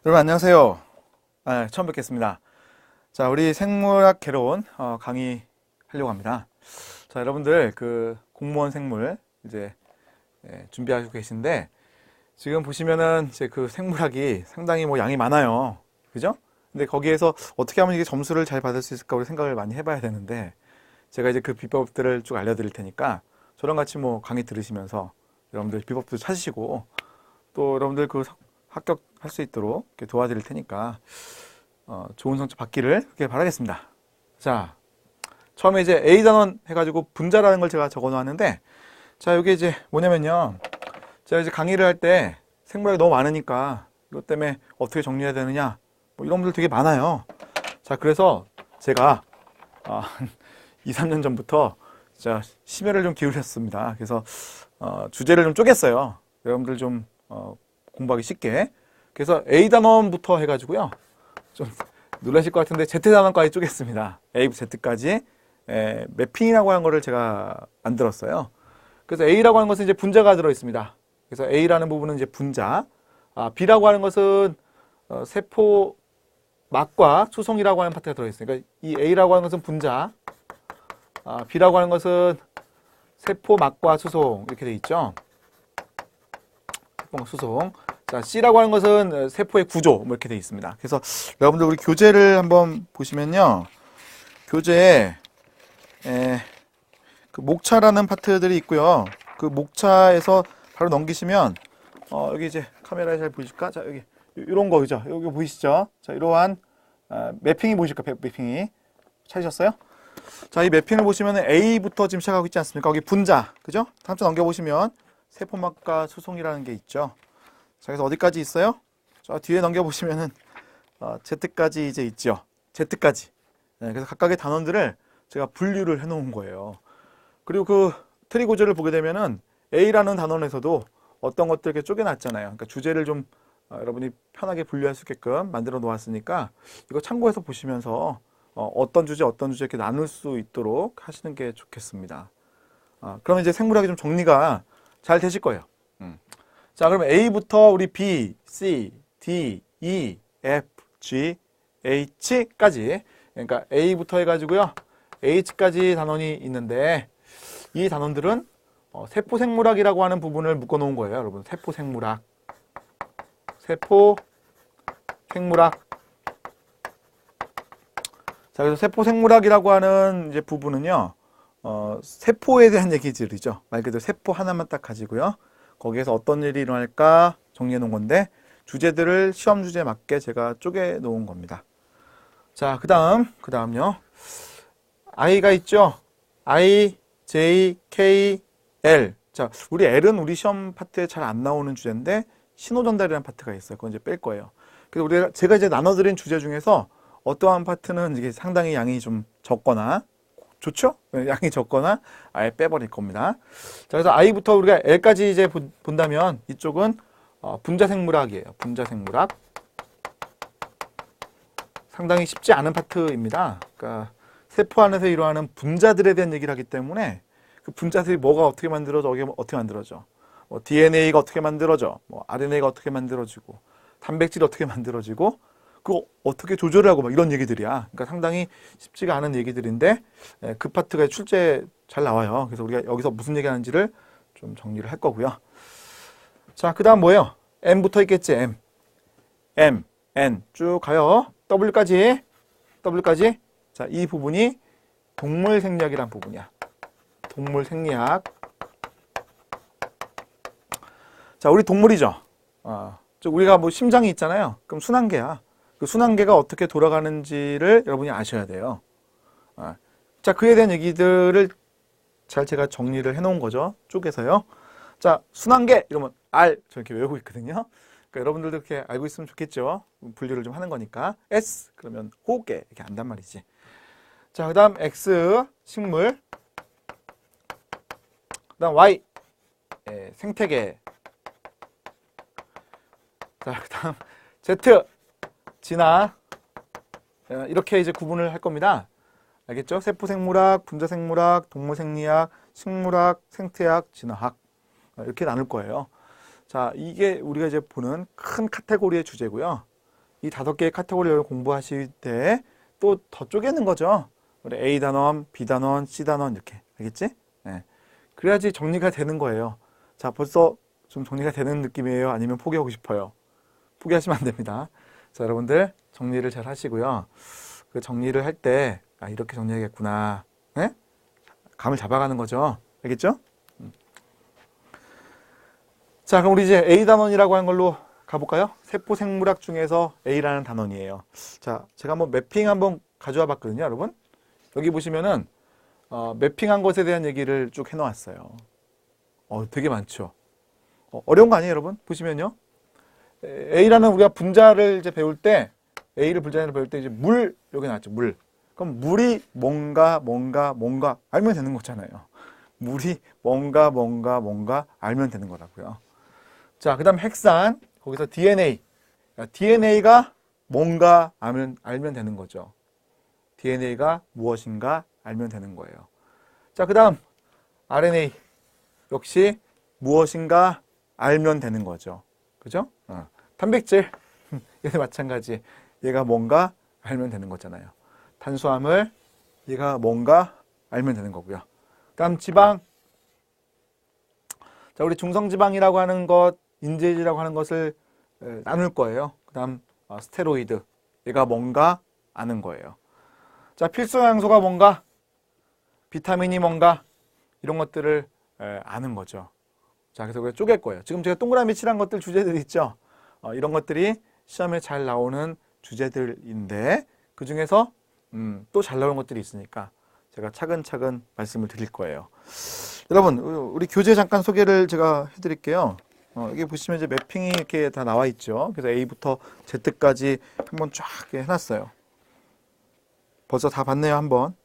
여러분 안녕하세요. 처음 뵙겠습니다. 자, 우리 생물학 개론 강의 하려고 합니다. 자, 여러분들 그 공무원 생물 이제 준비하고 계신데 지금 보시면은 이제 그 생물학이 상당히 뭐 양이 많아요. 그죠? 근데 거기에서 어떻게 하면 이게 점수를 잘 받을 수 있을까 우리 생각을 많이 해봐야 되는데 제가 이제 그 비법들을 쭉 알려드릴 테니까 저랑 같이 뭐 강의 들으시면서 여러분들 비법도 찾으시고 또 여러분들 그 합격할 수 있도록 이렇게 도와드릴 테니까 좋은 성적 받기를 그렇게 바라겠습니다. 자, 처음에 이제 A 단원 해가지고 분자라는 걸 제가 적어 놓았는데 자, 여기 이제 뭐냐면요. 제가 이제 강의를 할 때 생물학이 너무 많으니까 이것 때문에 어떻게 정리해야 되느냐 뭐 이런 분들 되게 많아요. 자, 그래서 제가 한 2, 3년 전부터 진짜 심혈을 좀 기울였습니다. 그래서 주제를 좀 쪼갰어요. 여러분들 좀 공부하기 쉽게. 그래서 A 단원부터 해가지고요. 좀 놀라실 것 같은데 Z 단원까지 쪼갰습니다. A부터 Z까지 매핑이라고 하는 거를 제가 만들었어요. 그래서 A라고 하는 것은 이제 분자가 들어 있습니다. 그래서 A라는 부분은 이제 분자, B라고 하는 것은 세포 막과 수송이라고 하는 파트가 들어 있어요. 그러니까 이 A라고 하는 것은 분자, B라고 하는 것은 세포 막과 수송 이렇게 돼 있죠. 세포 수송. 자, C라고 하는 것은 세포의 구조 뭐 이렇게 돼 있습니다. 그래서 여러분들 우리 교재를 한번 보시면요. 교재에 그 목차라는 파트들이 있고요. 그 목차에서 바로 넘기시면 여기 이제 카메라에 잘 보이실까? 자, 여기 이런 거 그죠? 여기 보이시죠? 자, 이러한 매핑이 보이실까? 매핑이 찾으셨어요? 자, 이 매핑을 보시면 A부터 지금 시작하고 있지 않습니까? 거기 분자, 그죠? 다음 주 넘겨보시면 세포막과 수송이라는 게 있죠. 자, 그래서 어디까지 있어요? 자, 뒤에 넘겨보시면은 Z까지 이제 있죠. Z까지. 네, 그래서 각각의 단원들을 제가 분류를 해놓은 거예요. 그리고 그 트리 구조를 보게 되면은 A라는 단원에서도 어떤 것들 이렇게 쪼개놨잖아요. 그러니까 주제를 좀 여러분이 편하게 분류할 수 있게끔 만들어 놓았으니까 이거 참고해서 보시면서 어떤 주제 이렇게 나눌 수 있도록 하시는 게 좋겠습니다. 그러면 이제 생물학이 좀 정리가 잘 되실 거예요. 자, 그러면 A부터 우리 B, C, D, E, F, G, H까지 그러니까 A부터 해가지고요 H까지 단원이 있는데 이 단원들은 세포생물학이라고 하는 부분을 묶어 놓은 거예요. 여러분 세포생물학 자, 그래서 세포생물학이라고 하는 이제 부분은요 세포에 대한 얘기들이죠. 말 그대로 세포 하나만 딱 가지고요 거기에서 어떤 일이 일어날까 정리해 놓은 건데 주제들을 시험 주제에 맞게 제가 쪼개 놓은 겁니다. 자, 그다음요. I가 있죠. I, J, K, L. 자, 우리 L은 우리 시험 파트에 잘 안 나오는 주제인데 신호 전달이라는 파트가 있어요. 그건 이제 뺄 거예요. 그래서 제가 이제 나눠드린 주제 중에서 어떠한 파트는 이게 상당히 양이 좀 적거나 좋죠? 양이 적거나 아예 빼버릴 겁니다. 자, 그래서 I부터 우리가 L까지 이제 본다면 이쪽은 분자생물학이에요. 분자생물학. 상당히 쉽지 않은 파트입니다. 그러니까 세포 안에서 일어나는 분자들에 대한 얘기를 하기 때문에 그 분자들이 뭐가 어떻게 만들어져, 어떻게 만들어져, 뭐 DNA가 어떻게 만들어져, 뭐 RNA가 어떻게 만들어지고, 단백질이 어떻게 만들어지고, 그거 어떻게 조절하고 막 이런 얘기들이야. 그러니까 상당히 쉽지가 않은 얘기들인데 그 파트가 출제 잘 나와요. 그래서 우리가 여기서 무슨 얘기하는지를 좀 정리를 할 거고요. 자, 그 다음 뭐예요? M부터 있겠지. M, N 쭉 가요. W까지. 자, 이 부분이 동물 생리학이란 부분이야. 동물 생리학. 자, 우리 동물이죠. 우리가 뭐 심장이 있잖아요. 그럼 순환계야. 그 순환계가 어떻게 돌아가는지를 여러분이 아셔야 돼요. 자, 그에 대한 얘기들을 잘 제가 정리를 해놓은 거죠. 쪼개서요. 자, 순환계 이러면 R 저렇게 외우고 있거든요. 그러니까 여러분들도 이렇게 알고 있으면 좋겠죠. 분류를 좀 하는 거니까. S 그러면 호흡계 이렇게 안단 말이지. 자, 그 다음 X 식물. 그 다음 Y 생태계. 자, 그 다음 Z 진화. 이렇게 이제 구분을 할 겁니다. 알겠죠? 세포생물학, 분자생물학, 동물생리학, 식물학, 생태학, 진화학 이렇게 나눌 거예요. 자, 이게 우리가 이제 보는 큰 카테고리의 주제고요. 이 5개의 카테고리를 공부하실 때 또 더 쪼개는 거죠. 우리 A 단원, B 단원, C 단원 이렇게. 알겠지? 네. 그래야지 정리가 되는 거예요. 자, 벌써 좀 정리가 되는 느낌이에요? 아니면 포기하고 싶어요? 포기하시면 안 됩니다. 자, 여러분들 정리를 잘 하시고요. 그 정리를 할 때, 아, 이렇게 정리하겠구나. 네? 감을 잡아가는 거죠. 알겠죠? 자, 그럼 우리 이제 A 단원이라고 하는 걸로 가볼까요? 세포 생물학 중에서 A라는 단원이에요. 자, 제가 한번 매핑 한번 가져와 봤거든요, 여러분. 여기 보시면은 매핑한 것에 대한 얘기를 쭉 해놓았어요. 되게 많죠. 어려운 거 아니에요, 여러분? 보시면요. A라는 우리가 분자를 이제 배울 때, A를 분자를 배울 때 이제 물, 여기 나왔죠, 물. 그럼 물이 뭔가 알면 되는 거잖아요. 물이 뭔가 알면 되는 거라고요. 자, 그 다음 핵산, 거기서 DNA. DNA가 뭔가 알면 되는 거죠. DNA가 무엇인가 알면 되는 거예요. 자, 그 다음 RNA. 역시 무엇인가 알면 되는 거죠. 그죠? 단백질. 얘도 마찬가지. 얘가 뭔가 알면 되는 거잖아요. 탄수화물. 얘가 뭔가 알면 되는 거고요. 그 다음 지방. 자, 우리 중성지방이라고 하는 것, 인제질이라고 하는 것을 나눌 거예요. 그 다음 스테로이드. 얘가 뭔가 아는 거예요. 자, 필수 영양소가 뭔가, 비타민이 뭔가, 이런 것들을 아는 거죠. 자, 그래서 그걸 쪼갤 거예요. 지금 제가 동그라미 칠한 것들 주제들 있죠. 이런 것들이 시험에 잘 나오는 주제들인데 그 중에서 또 잘 나오는 것들이 있으니까 제가 차근차근 말씀을 드릴 거예요. 여러분, 우리 교재 잠깐 소개를 제가 해드릴게요. 여기 보시면 이제 매핑이 이렇게 다 나와 있죠. 그래서 A부터 Z까지 한번 쫙 해놨어요. 벌써 다 봤네요, 한번.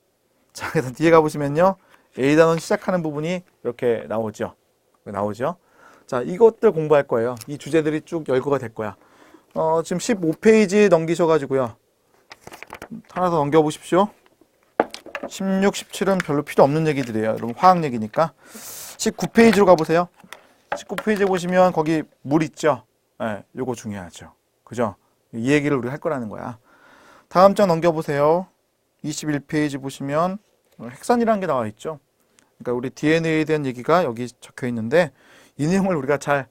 자, 그래서 뒤에 가보시면요. A 단원 시작하는 부분이 이렇게 나오죠. 자, 이것들 공부할 거예요. 이 주제들이 쭉 열거가 될 거야. 지금 15페이지 넘기셔가지고요. 하나 더 넘겨보십시오. 16, 17은 별로 필요 없는 얘기들이에요. 여러분, 화학 얘기니까. 19페이지로 가보세요. 19페이지 보시면 거기 물 있죠? 네, 요거 중요하죠. 그죠? 이 얘기를 우리가 할 거라는 거야. 다음 장 넘겨보세요. 21페이지 보시면 핵산이라는 게 나와 있죠. 그러니까 우리 DNA에 대한 얘기가 여기 적혀 있는데 이 내용을 우리가 잘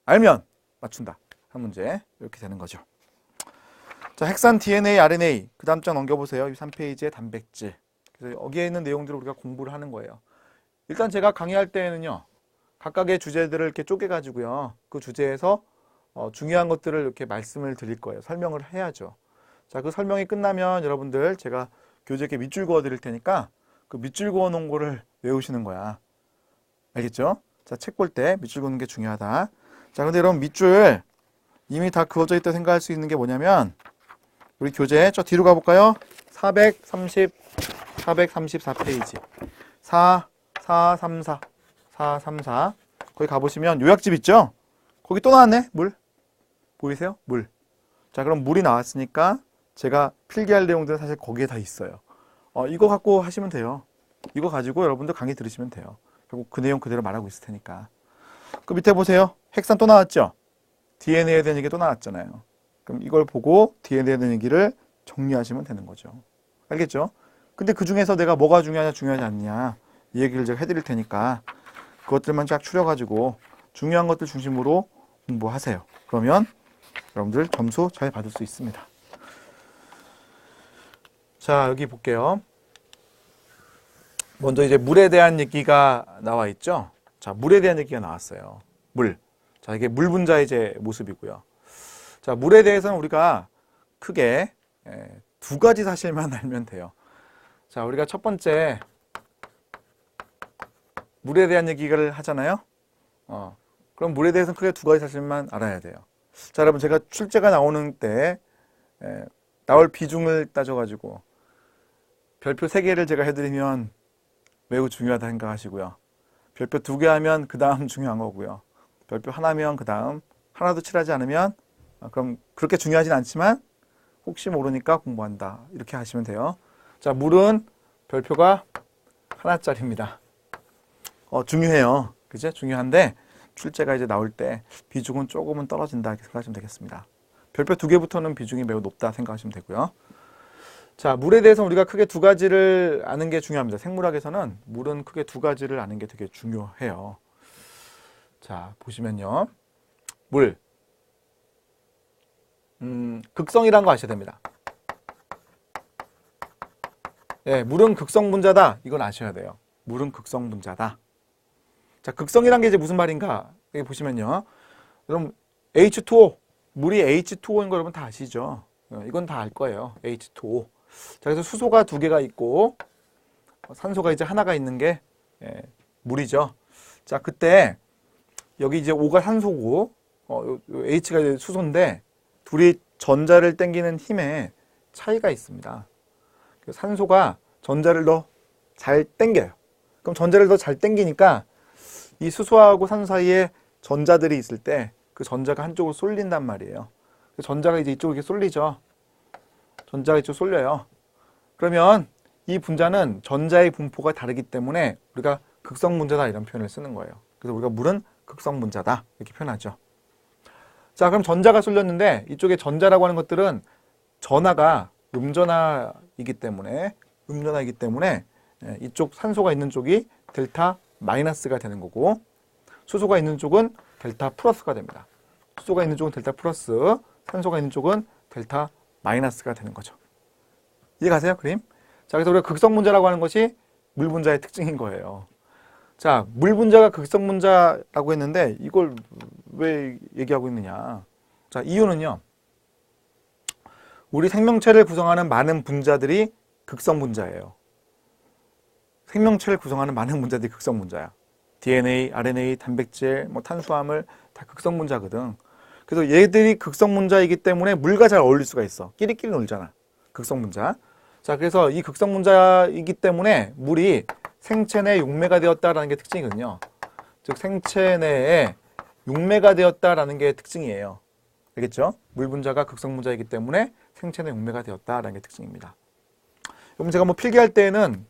알면 맞춘다. 한 문제. 이렇게 되는 거죠. 자, 핵산 DNA, RNA. 그 다음 장 넘겨보세요. 3페이지에 단백질. 그래서 여기에 있는 내용들을 우리가 공부를 하는 거예요. 일단 제가 강의할 때에는요. 각각의 주제들을 이렇게 쪼개가지고요. 그 주제에서 중요한 것들을 이렇게 말씀을 드릴 거예요. 설명을 해야죠. 자, 그 설명이 끝나면 여러분들 제가 교재에 이렇게 밑줄 그어 드릴 테니까 그 밑줄 그어 놓은 거를 외우시는 거야. 알겠죠? 자, 책 볼 때 밑줄 그는 게 중요하다. 자, 근데 여러분 밑줄 이미 다 그어져 있다 생각할 수 있는 게 뭐냐면 우리 교재 저 뒤로 가볼까요? 434페이지 434 거기 가보시면 요약집 있죠? 거기 또 나왔네. 물 보이세요? 물. 자, 그럼 물이 나왔으니까 제가 필기할 내용들은 사실 거기에 다 있어요. 이거 갖고 하시면 돼요. 이거 가지고 여러분들 강의 들으시면 돼요. 결국 그 내용 그대로 말하고 있을 테니까. 그 밑에 보세요. 핵산 또 나왔죠? DNA에 대한 얘기 또 나왔잖아요. 그럼 이걸 보고 DNA에 대한 얘기를 정리하시면 되는 거죠. 알겠죠? 근데 그 중에서 내가 뭐가 중요하냐 중요하지 않냐 이 얘기를 제가 해드릴 테니까 그것들만 쫙 추려가지고 중요한 것들 중심으로 공부하세요. 그러면 여러분들 점수 잘 받을 수 있습니다. 자, 여기 볼게요. 먼저 이제 물에 대한 얘기가 나와 있죠. 자, 물에 대한 얘기가 나왔어요. 물. 자, 이게 물 분자의 이제 모습이고요. 자, 물에 대해서는 우리가 크게 두 가지 사실만 알면 돼요. 자, 우리가 첫 번째 물에 대한 얘기를 하잖아요. 그럼 물에 대해서는 크게 두 가지 사실만 알아야 돼요. 자, 여러분 제가 출제가 나오는 때 나올 비중을 따져가지고 별표 3개를 제가 해드리면 매우 중요하다 생각하시고요. 별표 2개 하면 그 다음 중요한 거고요. 별표 하나면 그 다음 하나도 칠하지 않으면 그럼 그렇게 중요하진 않지만 혹시 모르니까 공부한다. 이렇게 하시면 돼요. 자, 물은 별표가 하나짜리입니다. 중요해요. 그죠? 중요한데 출제가 이제 나올 때 비중은 조금은 떨어진다 이렇게 생각하시면 되겠습니다. 별표 두 개부터는 비중이 매우 높다 생각하시면 되고요. 자, 물에 대해서 우리가 크게 두 가지를 아는 게 중요합니다. 생물학에서는 물은 크게 두 가지를 아는 게 되게 중요해요. 자, 보시면요. 물. 극성이라는 거 아셔야 됩니다. 예, 물은 극성분자다. 이건 아셔야 돼요. 물은 극성분자다. 자, 극성이란 게 이제 무슨 말인가? 여기 보시면요. 그럼 H2O, 물이 H2O인 거 여러분 다 아시죠? 이건 다 알 거예요. H2O. 자, 그래서 수소가 두 개가 있고 산소가 이제 하나가 있는 게 물이죠. 자, 그때 여기 이제 O가 산소고 H가 이제 수소인데 둘이 전자를 당기는 힘에 차이가 있습니다. 산소가 전자를 더 잘 당겨요. 그럼 전자를 더 잘 당기니까 이 수소하고 산소 사이에 전자들이 있을 때 그 전자가 한쪽으로 쏠린단 말이에요. 전자가 이제 이쪽으로 이렇게 쏠리죠. 전자가 이쪽 쏠려요. 그러면 이 분자는 전자의 분포가 다르기 때문에 우리가 극성분자다 이런 표현을 쓰는 거예요. 그래서 우리가 물은 극성분자다 이렇게 표현하죠. 자, 그럼 전자가 쏠렸는데 이쪽에 전자라고 하는 것들은 전하가 음전하이기 때문에 이쪽 산소가 있는 쪽이 델타 마이너스가 되는 거고 수소가 있는 쪽은 델타 플러스가 됩니다. 수소가 있는 쪽은 델타 플러스, 산소가 있는 쪽은 델타 마이너스가 되는 거죠. 이해가세요, 그림? 자, 그래서 우리가 극성분자라고 하는 것이 물분자의 특징인 거예요. 자, 물분자가 극성분자라고 했는데 이걸 왜 얘기하고 있느냐? 자, 이유는요. 우리 생명체를 구성하는 많은 분자들이 극성분자예요. 생명체를 구성하는 많은 분자들이 극성분자야. DNA, RNA, 단백질, 탄수화물 다 극성분자거든. 그래서 얘들이 극성분자이기 때문에 물과 잘 어울릴 수가 있어. 끼리끼리 놀잖아. 극성분자. 자, 그래서 이 극성분자이기 때문에 물이 생체 내에 용매가 되었다라는 게 특징이거든요. 즉 생체 내에 용매가 되었다라는 게 특징이에요. 알겠죠? 물 분자가 극성분자이기 때문에 생체 내 용매가 되었다라는 게 특징입니다. 그럼 제가 필기할 때는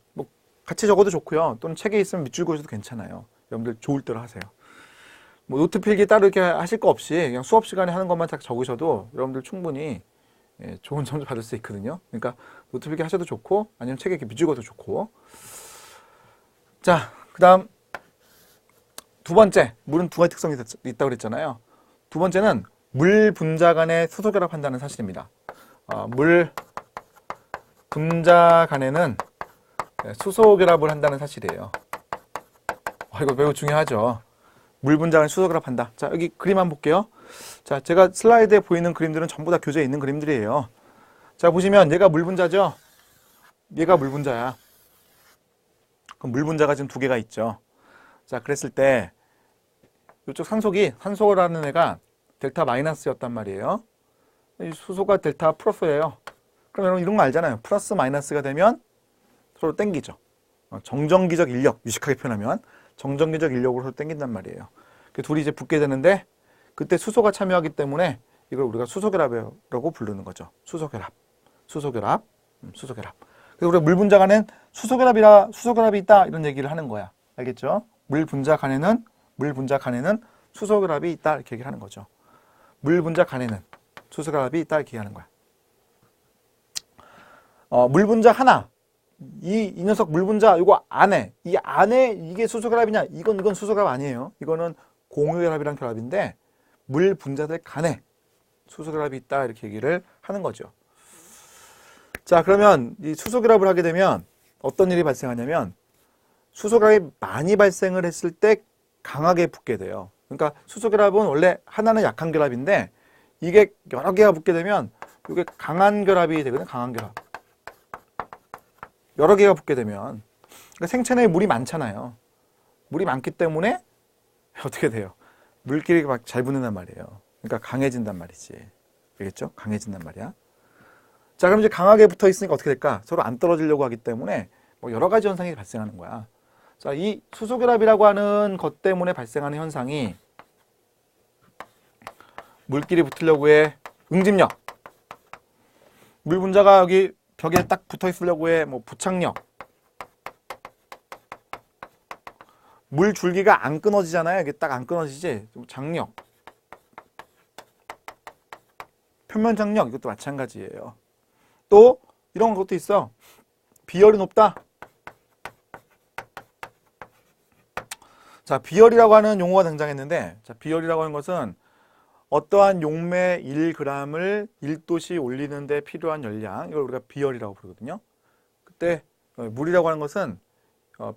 같이 적어도 좋고요. 또는 책에 있으면 밑줄 그어줘도 괜찮아요. 여러분들 좋을 대로 하세요. 노트 필기 따로 이렇게 하실 거 없이 그냥 수업 시간에 하는 것만 딱 적으셔도 여러분들 충분히 좋은 점수 받을 수 있거든요. 그러니까 노트 필기 하셔도 좋고 아니면 책에 이렇게 밑줄 그어도 좋고. 자, 그 다음 두 번째, 물은 두 가지 특성이 있다고 그랬잖아요. 두 번째는 물 분자 간의 수소 결합한다는 사실입니다. 물 분자 간에는 수소 결합을 한다는 사실이에요. 이거 매우 중요하죠. 물 분자 간에 수소 결합한다. 자, 여기 그림 한번 볼게요. 자, 제가 슬라이드에 보이는 그림들은 전부 다 교재에 있는 그림들이에요. 자, 보시면 얘가 물 분자죠. 얘가 물 분자야. 그럼 물 분자가 지금 두 개가 있죠. 자, 그랬을 때 이쪽 산소라는 애가 델타 마이너스였단 말이에요. 이 수소가 델타 플러스예요. 그럼 여러분 이런 거 알잖아요. 플러스 마이너스가 되면 서로 땡기죠. 정전기적 인력, 유식하게 표현하면 정전기적 인력으로 서로 땡긴단 말이에요. 그 둘이 이제 붙게 되는데 그때 수소가 참여하기 때문에 이걸 우리가 수소결합이라고 부르는 거죠. 수소결합. 그래서 우리가 물 분자 간엔 수소결합이 있다 이런 얘기를 하는 거야. 알겠죠? 물 분자 간에는 수소결합이 있다 이렇게 얘기를 하는 거죠. 물 분자 간에는 수소결합이 있다 이렇게 얘기하는 거야. 물 분자 하나. 이 녀석 물 분자 이거 안에 이게 수소결합이냐? 이건 수소결합 아니에요. 이거는 공유결합이란 결합인데 물 분자들 간에 수소결합이 있다 이렇게 얘기를 하는 거죠. 자, 그러면 이 수소결합을 하게 되면 어떤 일이 발생하냐면 수소결합이 많이 발생을 했을 때 강하게 붙게 돼요. 그러니까 수소결합은 원래 하나는 약한 결합인데 이게 여러 개가 붙게 되면 이게 강한 결합이 되거든요. 강한 결합. 여러 개가 붙게 되면 그러니까 생체 내에 물이 많잖아요. 물이 많기 때문에 어떻게 돼요? 물끼리 막 잘 붙는단 말이에요. 그러니까 강해진단 말이지. 알겠죠? 강해진단 말이야. 자, 그럼 이제 강하게 붙어 있으니까 어떻게 될까? 서로 안 떨어지려고 하기 때문에 여러 가지 현상이 발생하는 거야. 자, 이 수소결합이라고 하는 것 때문에 발생하는 현상이 물끼리 붙으려고 해. 응집력. 물 분자가 여기 벽에 딱 붙어 있으려고 해. 부착력. 물 줄기가 안 끊어지잖아요. 이게 딱 안 끊어지지. 장력. 표면 장력 이것도 마찬가지예요. 또 이런 것도 있어. 비열이 높다. 자, 비열이라고 하는 용어가 등장했는데, 자, 비열이라고 하는 것은 어떠한 용매 1g을 1도씨 올리는 데 필요한 열량, 이걸 우리가 비열이라고 부르거든요. 그때 물이라고 하는 것은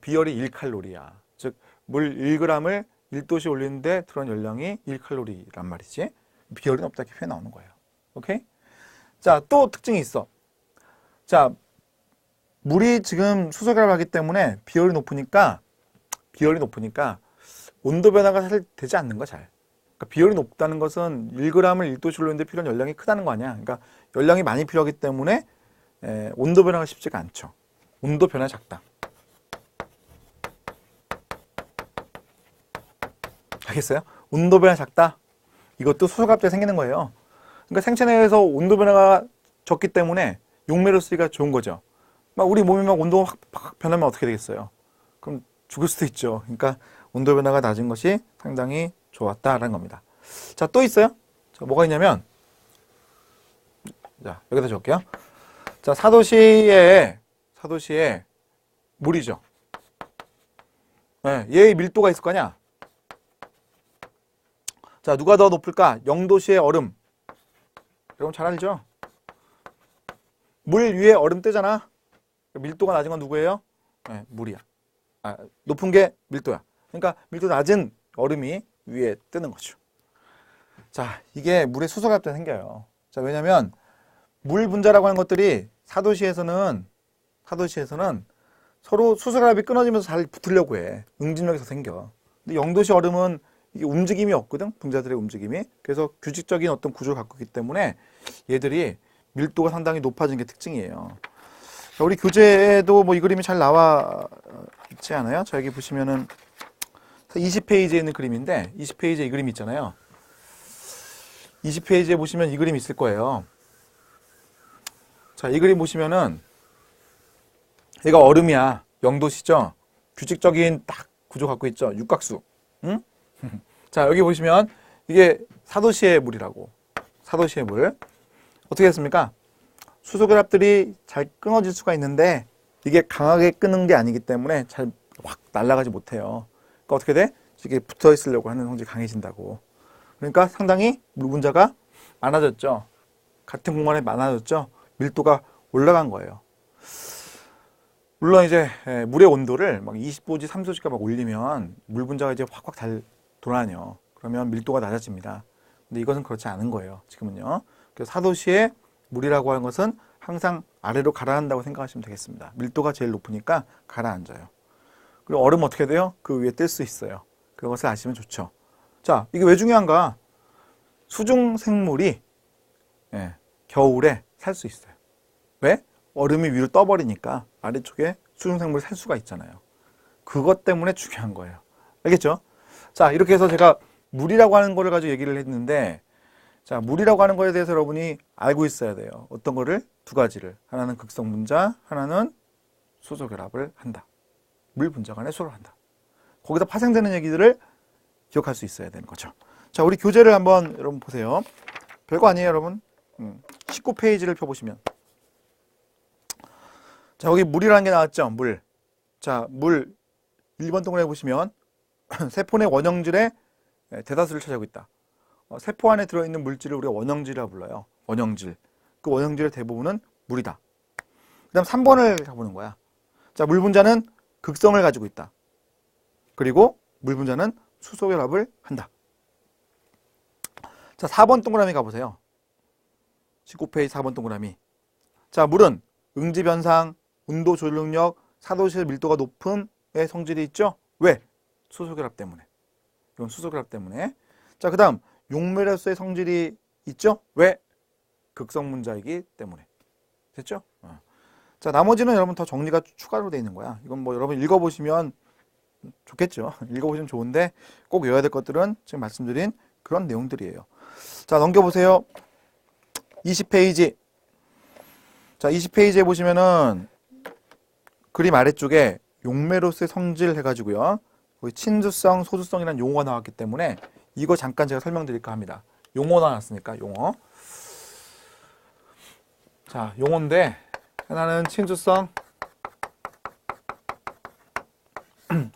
비열이 1칼로리야. 즉, 물 1g을 1도씨 올리는데 들어간 열량이 1칼로리란 말이지. 비열이 높다 이렇게 표현 나오는 거예요. 오케이? 자, 또 특징이 있어. 자, 물이 지금 수소결합을 하기 때문에 비열이 높으니까 온도 변화가 사실 되지 않는 거 잘. 그러니까 비열이 높다는 것은 1g을 1도씨 올리는데 필요한 열량이 크다는 거 아니야. 그러니까 열량이 많이 필요하기 때문에 온도 변화가 쉽지가 않죠. 온도 변화 작다. 알겠어요? 온도 변화 작다. 이것도 수소갑 때 생기는 거예요. 그러니까 생체 내에서 온도 변화가 적기 때문에 용매로 쓰기가 좋은 거죠. 막 우리 몸이 막 온도가 확 변하면 어떻게 되겠어요? 그럼 죽을 수도 있죠. 그러니까 온도 변화가 낮은 것이 상당히 좋았다라는 겁니다. 자, 또 있어요. 자, 뭐가 있냐면, 자, 여기다 적을게요. 자, 사도시에 물이죠. 네, 얘의 밀도가 있을 거냐? 자, 누가 더 높을까? 0도씨의 얼음. 여러분 잘 알죠? 물 위에 얼음 뜨잖아. 밀도가 낮은 건 누구예요? 네, 물이야. 높은 게 밀도야. 그러니까 밀도 낮은 얼음이 위에 뜨는 거죠. 자, 이게 물의 수소결합 때 생겨요. 자, 왜냐면 물 분자라고 하는 것들이 사도시에서는 서로 수소결합이 끊어지면서 잘 붙으려고 해. 응집력에서 생겨. 근데 0도씨 얼음은 이게 움직임이 없거든. 분자들의 움직임이. 그래서 규칙적인 어떤 구조를 갖고 있기 때문에 얘들이 밀도가 상당히 높아지는 게 특징이에요. 자, 우리 교재에도 뭐 이 그림이 잘 나와 있지 않아요? 자, 여기 보시면은 20페이지에 있는 그림인데 20페이지에 이 그림이 있잖아요. 20페이지에 보시면 이 그림이 있을 거예요. 자, 이 그림 보시면은 얘가 얼음이야. 0도씨죠? 규칙적인 딱 구조 갖고 있죠? 육각수. 응? 자, 여기 보시면 이게 사도시의 물이라고. 사도시의 물. 어떻게 됐습니까? 수소결합들이 잘 끊어질 수가 있는데 이게 강하게 끊는 게 아니기 때문에 잘 확 날아가지 못해요. 그러니까 어떻게 돼? 이게 붙어 있으려고 하는 성질이 강해진다고. 그러니까 상당히 물 분자가 많아졌죠. 같은 공간에 많아졌죠. 밀도가 올라간 거예요. 물론 이제 물의 온도를 막 20도지, 30도까지 막 올리면 물 분자가 이제 확확 잘 돌아다녀. 그러면 밀도가 낮아집니다. 근데 이것은 그렇지 않은 거예요. 지금은요. 그래서 사도시의 물이라고 하는 것은 항상 아래로 가라앉는다고 생각하시면 되겠습니다. 밀도가 제일 높으니까 가라앉아요. 그리고 얼음 어떻게 돼요? 그 위에 뜰 수 있어요. 그것을 아시면 좋죠. 자, 이게 왜 중요한가? 수중 생물이 겨울에 살 수 있어요. 왜? 얼음이 위로 떠버리니까 아래쪽에 수중 생물이 살 수가 있잖아요. 그것 때문에 중요한 거예요. 알겠죠? 자, 이렇게 해서 제가 물이라고 하는 거를 가지고 얘기를 했는데, 자, 물이라고 하는 거에 대해서 여러분이 알고 있어야 돼요. 어떤 거를? 두 가지를. 하나는 극성 분자, 하나는 수소결합을 한다. 물 분자 간에 수소를 한다. 거기다 파생되는 얘기들을 기억할 수 있어야 되는 거죠. 자, 우리 교재를 한번 여러분 보세요. 별거 아니에요, 여러분. 19페이지를 펴보시면. 자, 여기 물이라는 게 나왔죠? 물. 자, 물 1번 동그라미 보시면 세포 내 원형질에 대다수를 차지하고 있다. 세포 안에 들어있는 물질을 우리가 원형질이라고 불러요. 원형질. 그 원형질의 대부분은 물이다. 그 다음 3번을 가보는 거야. 자, 물 분자는 극성을 가지고 있다. 그리고 물 분자는 수소결합을 한다. 자, 4번 동그라미 가보세요. 19페이지 4번 동그라미. 자, 물은 응집현상, 온도 조절능력, 사도시 밀도가 높음의 성질이 있죠? 왜? 수소결합 때문에. 이건 수소결합 때문에. 자, 그 다음 용매로서의 성질이 있죠? 왜? 극성 분자이기 때문에. 됐죠? 자, 나머지는 여러분 더 정리가 추가로 되어 있는 거야. 이건 뭐 여러분 읽어보시면 좋겠죠. 읽어보시면 좋은데 꼭 외워야 될 것들은 지금 말씀드린 그런 내용들이에요. 자, 넘겨보세요. 20페이지. 자, 20페이지에 보시면은 그림 아래쪽에 용매로서의 성질 해가지고요. 거기 친수성, 소수성이라는 용어가 나왔기 때문에 이거 잠깐 제가 설명드릴까 합니다. 용어 나왔으니까 용어. 자, 용어인데 하나는 친수성,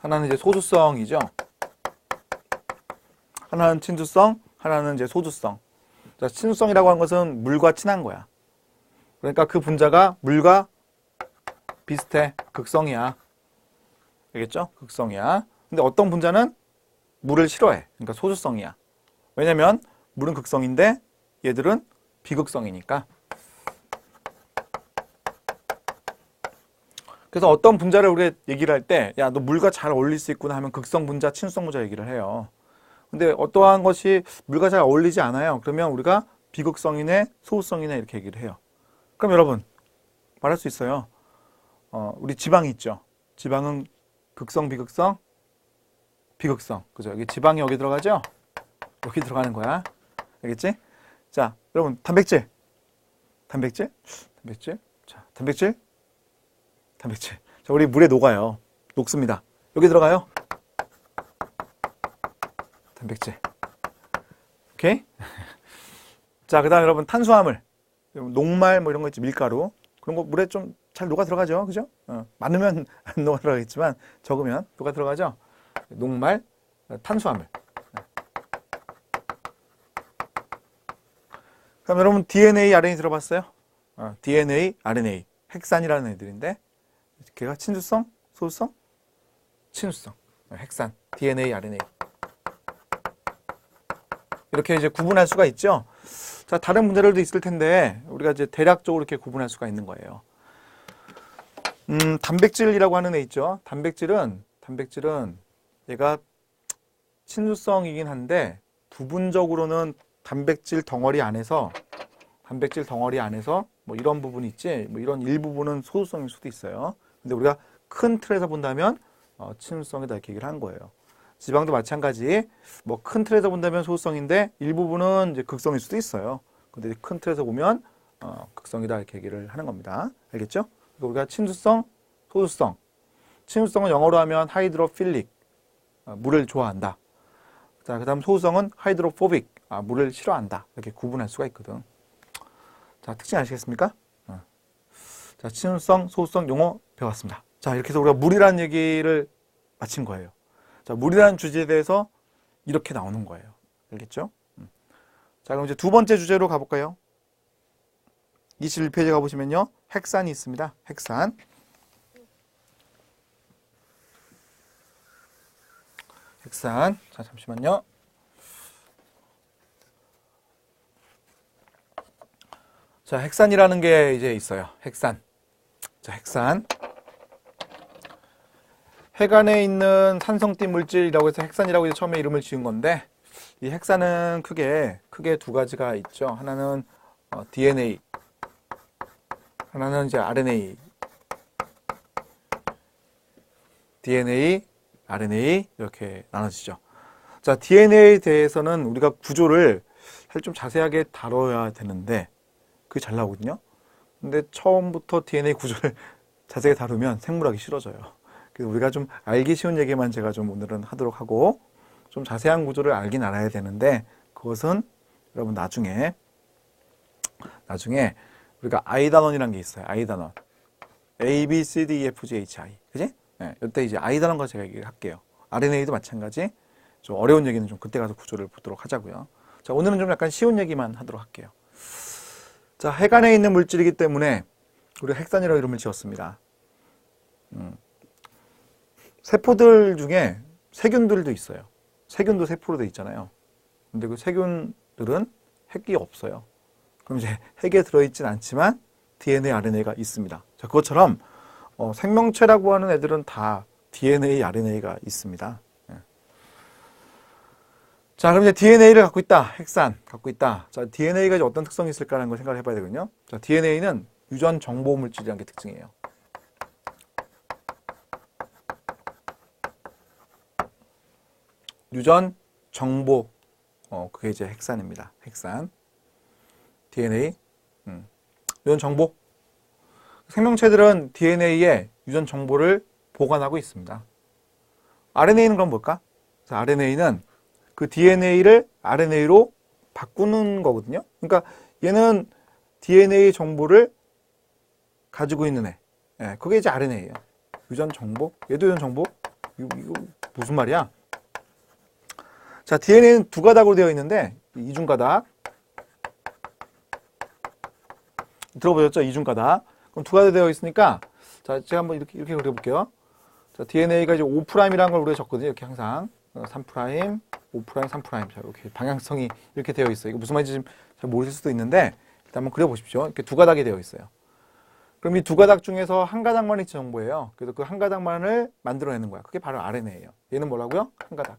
하나는 이제 소수성이죠. 하나는 친수성, 하나는 이제 소수성. 자, 친수성이라고 하는 것은 물과 친한 거야. 그러니까 그 분자가 물과 비슷해. 극성이야. 알겠죠? 극성이야. 근데 어떤 분자는 물을 싫어해. 그러니까 소수성이야. 왜냐면 물은 극성인데 얘들은 비극성이니까. 그래서 어떤 분자를 우리가 얘기를 할 때, 야, 너 물과 잘 어울릴 수 있구나 하면 극성 분자, 친수성 분자 얘기를 해요. 근데 어떠한 것이 물과 잘 어울리지 않아요. 그러면 우리가 비극성이네, 소수성이네 이렇게 얘기를 해요. 그럼 여러분, 말할 수 있어요. 우리 지방이 있죠. 지방은 극성, 비극성, 비극성. 그죠? 여기 지방이 여기 들어가죠? 여기 들어가는 거야. 알겠지? 자, 여러분, 단백질. 단백질. 자, 단백질. 자, 우리 물에 녹아요. 녹습니다. 여기 들어가요. 단백질. 오케이? 자, 그 다음에 여러분, 탄수화물. 녹말 뭐 이런 거 있지, 밀가루. 그런 거 물에 좀 잘 녹아 들어가죠. 그죠? 많으면 안 녹아 들어가겠지만, 적으면 녹아 들어가죠. 녹말, 탄수화물. 그럼 여러분, DNA, RNA 들어봤어요? DNA, RNA. 핵산이라는 애들인데, 걔가 친수성, 소수성? 친수성. 핵산. DNA, RNA. 이렇게 이제 구분할 수가 있죠. 자, 다른 문제들도 있을 텐데 우리가 이제 대략적으로 이렇게 구분할 수가 있는 거예요. 단백질이라고 하는 애 있죠. 단백질은 얘가 친수성이긴 한데 부분적으로는 단백질 덩어리 안에서 뭐 이런 부분이 있지, 뭐 이런 일부분은 소수성일 수도 있어요. 근데 우리가 큰 틀에서 본다면 친수성이다 이렇게 얘기를 한 거예요. 지방도 마찬가지. 뭐 큰 틀에서 본다면 소수성인데 일부분은 이제 극성일 수도 있어요. 근데 큰 틀에서 보면 극성이다 이렇게 얘기를 하는 겁니다. 알겠죠? 그러니까 우리가 친수성, 소수성. 친수성은 영어로 하면 하이드로필릭, 물을 좋아한다. 자, 그다음 소수성은 하이드로포빅, 물을 싫어한다. 이렇게 구분할 수가 있거든. 자, 특징 아시겠습니까? 자, 친수성, 소수성 용어 배웠습니다. 자, 이렇게 해서 우리가 물이라는 얘기를 마친 거예요. 자, 물이라는 주제에 대해서 이렇게 나오는 거예요. 알겠죠? 자, 그럼 이제 두 번째 주제로 가볼까요? 21페이지 가보시면요. 핵산이 있습니다. 핵산. 자, 잠시만요. 자, 핵산이라는 게 이제 있어요. 핵산. 자, 핵산. 핵 안에 있는 산성띠 물질이라고 해서 핵산이라고 이제 처음에 이름을 지은 건데, 이 핵산은 크게 두 가지가 있죠. 하나는 DNA, 하나는 이제 RNA. DNA, RNA 이렇게 나눠지죠. 자, DNA에 대해서는 우리가 구조를 사실 좀 자세하게 다뤄야 되는데 그게 잘 나오거든요. 근데 처음부터 DNA 구조를 자세하게 다루면 생물학이 싫어져요. 그래서 우리가 좀 알기 쉬운 얘기만 제가 좀 오늘은 하도록 하고, 좀 자세한 구조를 알긴 알아야 되는데 그것은 여러분 나중에 우리가 아이단원이라는 게 있어요. 아이단원. A, B, C, D, E, F, G, H, I. 그지? 네, 이때 이제 아이단원 거 제가 얘기를 할게요. RNA도 마찬가지. 좀 어려운 얘기는 좀 그때 가서 구조를 보도록 하자고요. 자, 오늘은 좀 약간 쉬운 얘기만 하도록 할게요. 자, 핵 안에 있는 물질이기 때문에 우리가 핵산이라고 이름을 지었습니다. 세포들 중에 세균들도 있어요. 세균도 세포로 돼 있잖아요. 근데 그 세균들은 핵이 없어요. 그럼 이제 핵에 들어있진 않지만 DNA, RNA가 있습니다. 자, 그것처럼 생명체라고 하는 애들은 다 DNA, RNA가 있습니다. 예. 자, 그럼 이제 DNA를 갖고 있다. 핵산 갖고 있다. 자, DNA가 이제 어떤 특성이 있을까라는 걸 생각을 해봐야 되거든요. 자, DNA는 유전 정보 물질이라는 게 특징이에요. 유전 정보, 그게 이제 핵산입니다. 핵산. DNA. 유전 정보. 생명체들은 DNA에 유전 정보를 보관하고 있습니다. RNA는 그럼 뭘까? RNA는 그 DNA를 RNA로 바꾸는 거거든요. 그러니까 얘는 DNA 정보를 가지고 있는 애. 예, 그게 이제 RNA예요. 유전 정보? 얘도 유전 정보? 이거 무슨 말이야? 자, DNA는 두 가닥으로 되어 있는데 이중 가닥. 들어보셨죠? 이중 가닥. 그럼 두 가닥 되어 있으니까 자, 제가 한번 이렇게 그려볼게요. 자, DNA가 이제 5'이라는 걸 우리가 적거든요. 이렇게 항상 3', 5', 3'. 자, 이렇게 방향성이 이렇게 되어 있어요. 이거 무슨 말인지 지금 잘 모르실 수도 있는데 일단 한번 그려보십시오. 이렇게 두 가닥이 되어 있어요. 그럼 이 두 가닥 중에서 한 가닥만이 정보예요. 그래서 그 한 가닥만을 만들어내는 거야. 그게 바로 RNA예요. 얘는 뭐라고요? 한 가닥.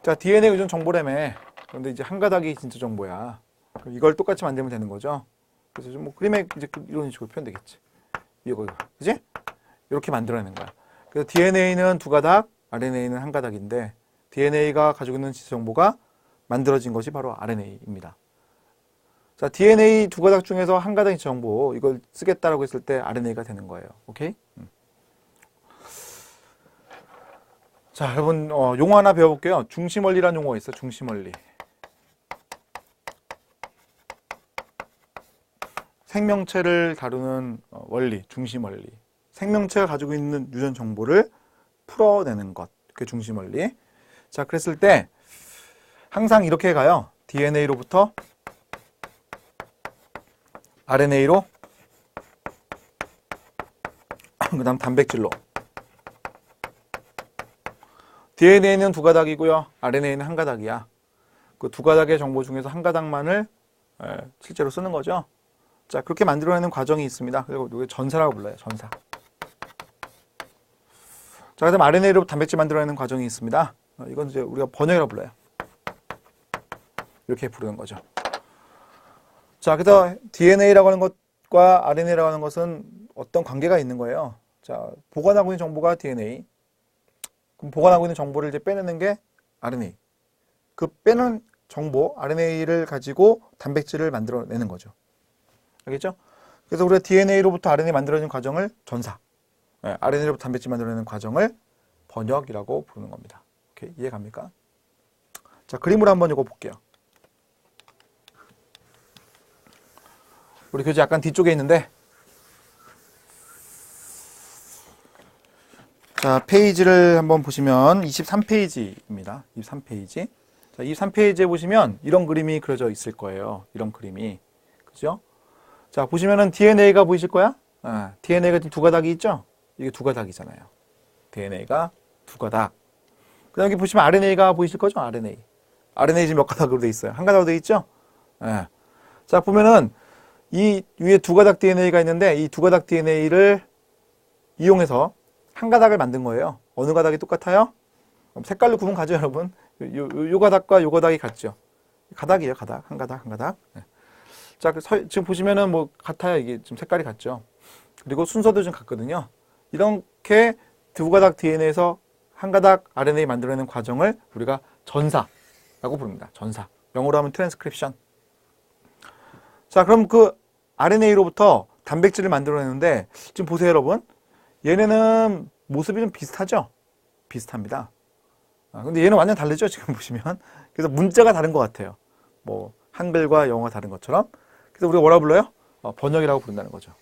자, DNA 유전 정보라며. 그런데 이제 한 가닥이 진짜 정보야. 그럼 이걸 똑같이 만들면 되는 거죠. 그래서 좀 뭐 그림에 이제 이런 식으로 표현되겠지. 이거, 그지? 이렇게 만들어내는 거야. 그래서 DNA는 두 가닥, RNA는 한 가닥인데 DNA가 가지고 있는 지시 정보가 만들어진 것이 바로 RNA입니다. 자, DNA 두 가닥 중에서 한 가닥의 정보 이걸 쓰겠다라고 했을 때 RNA가 되는 거예요. 오케이? 자, 여러분 용어 하나 배워볼게요. 중심원리라는 용어가 있어요. 중심원리. 생명체를 다루는 원리, 중심원리. 생명체가 가지고 있는 유전 정보를 풀어내는 것. 그게 중심원리. 자, 그랬을 때 항상 이렇게 가요. DNA로부터 RNA로 그 다음 단백질로. DNA는 두 가닥이고요. RNA는 한 가닥이야. 그 두 가닥의 정보 중에서 한 가닥만을 실제로 쓰는 거죠. 자, 그렇게 만들어내는 과정이 있습니다. 그리고 이게 전사라고 불러요. 전사. 자, 그다음 RNA로 단백질 만들어내는 과정이 있습니다. 이건 이제 우리가 번역이라고 불러요. 이렇게 부르는 거죠. 자, 그래서 DNA라고 하는 것과 RNA라고 하는 것은 어떤 관계가 있는 거예요. 자, 보관하고 있는 정보가 DNA. 그럼 보관하고 있는 정보를 이제 빼내는 게 RNA. 그 빼는 정보, RNA를 가지고 단백질을 만들어내는 거죠. 알겠죠? 그래서 우리가 DNA로부터 RNA 만들어지는 과정을 전사, RNA로부터 단백질 만들어내는 과정을 번역이라고 부르는 겁니다. 오케이, 이해 갑니까? 자, 그림으로 한번 이거 볼게요. 우리 교재 약간 뒤쪽에 있는데, 자, 페이지를 한번 보시면 23페이지입니다. 23페이지. 자, 23페이지에 보시면 이런 그림이 그려져 있을 거예요. 이런 그림이. 그죠? 자, 보시면은 DNA가 보이실 거야? DNA가 지금 두 가닥이 있죠? 이게 두 가닥이잖아요. DNA가 두 가닥. 그 다음에 여기 보시면 RNA가 보이실 거죠? RNA. RNA 지금 몇 가닥으로 돼 있어요? 한 가닥으로 돼 있죠? 자, 보면은 이 위에 두 가닥 DNA가 있는데 이 두 가닥 DNA를 이용해서 한 가닥을 만든 거예요. 어느 가닥이 똑같아요? 색깔로 구분 가죠, 여러분? 요 가닥과 요 가닥이 같죠? 가닥이에요, 가닥. 한 가닥, 한 가닥. 자, 지금 보시면은 뭐 같아요. 이게 지금 색깔이 같죠. 그리고 순서도 좀 같거든요. 이렇게 두 가닥 DNA에서 한 가닥 RNA 만들어내는 과정을 우리가 전사라고 부릅니다. 전사. 영어로 하면 트랜스크립션. 자, 그럼 그 RNA로부터 단백질을 만들어내는데 지금 보세요, 여러분. 얘네는 모습이 좀 비슷하죠? 비슷합니다. 근데 얘는 완전 다르죠? 지금 보시면. 그래서 문자가 다른 것 같아요. 뭐 한글과 영어가 다른 것처럼. 그래서 우리가 뭐라고 불러요? 번역이라고 부른다는 거죠.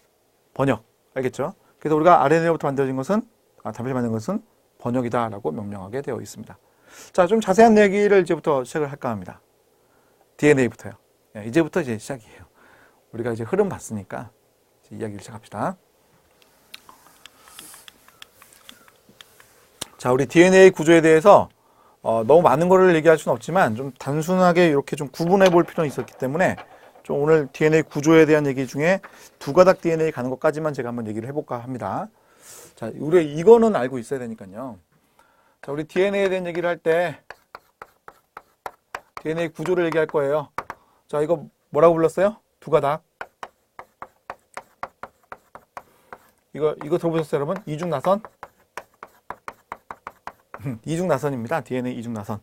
번역. 알겠죠? 그래서 우리가 RNA로부터 만들어진 것은, 단백질 만든 것은 번역이다라고 명명하게 되어 있습니다. 자, 좀 자세한 얘기를 이제부터 시작을 할까 합니다. DNA부터요. 이제부터 이제 시작이에요. 우리가 이제 흐름 봤으니까 이제 이야기를 시작합시다. 자, 우리 DNA 구조에 대해서 너무 많은 거를 얘기할 수는 없지만 좀 단순하게 이렇게 좀 구분해 볼 필요는 있었기 때문에 좀 오늘 DNA 구조에 대한 얘기 중에 두 가닥 DNA 가는 것까지만 제가 한번 얘기를 해볼까 합니다. 자, 우리 이거는 알고 있어야 되니까요. 자, 우리 DNA에 대한 얘기를 할 때 DNA 구조를 얘기할 거예요. 자, 이거 뭐라고 불렀어요? 두 가닥. 이거 들어보셨어요, 여러분? 이중나선? 이중나선입니다. DNA 이중나선.